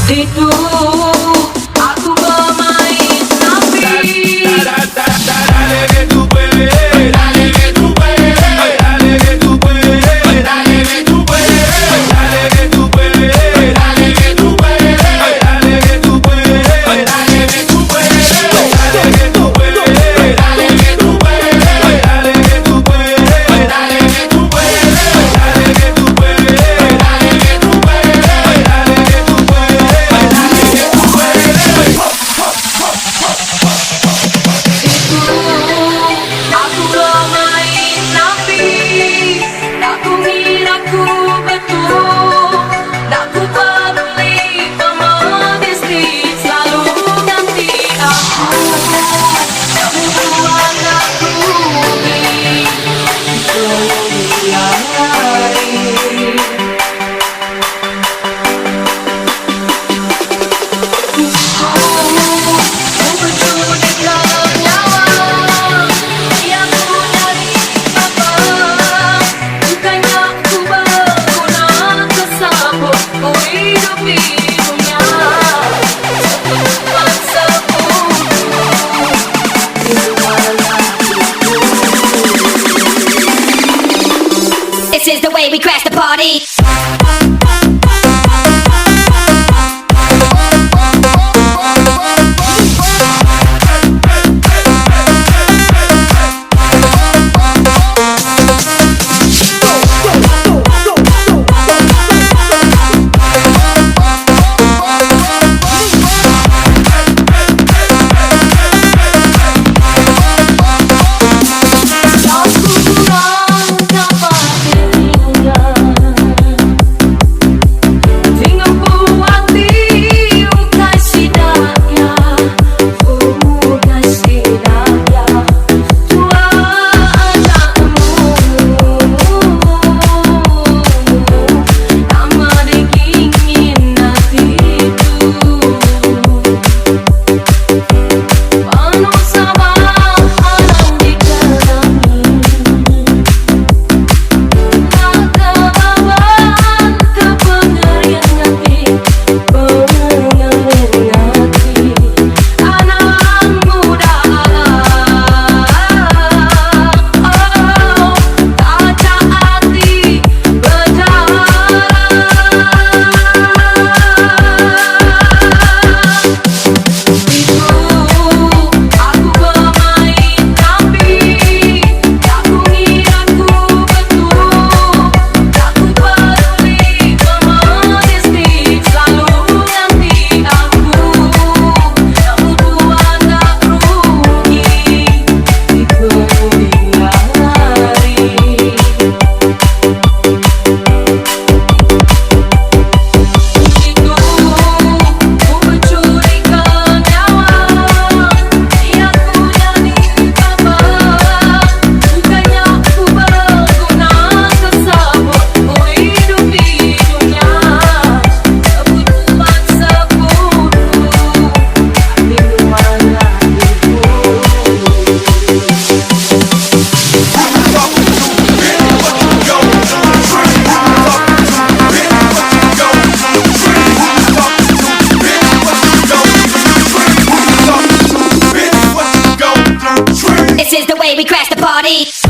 Situ aku bermain nabi. Dale que tú puedes, dale que tú puedes, dale que tú puedes, dale que tú puedes, dale que tú puedes, dale que tú puedes, dale que tú puedes, dale que tú puedes, dale que tú puedes, dale que tú puedes, dale que tú puedes, dale que tú puedes, dale que tú puedes, dale que tú puedes, dale que tú puedes, dale que tú Aku bermain nabi, tak ku ngira ku betul, tak ku peduli pemodestis selalu ganti aku. Kamu buat aku rugi kemudian hari. This is the way we crash the party. This is the way we crash the party.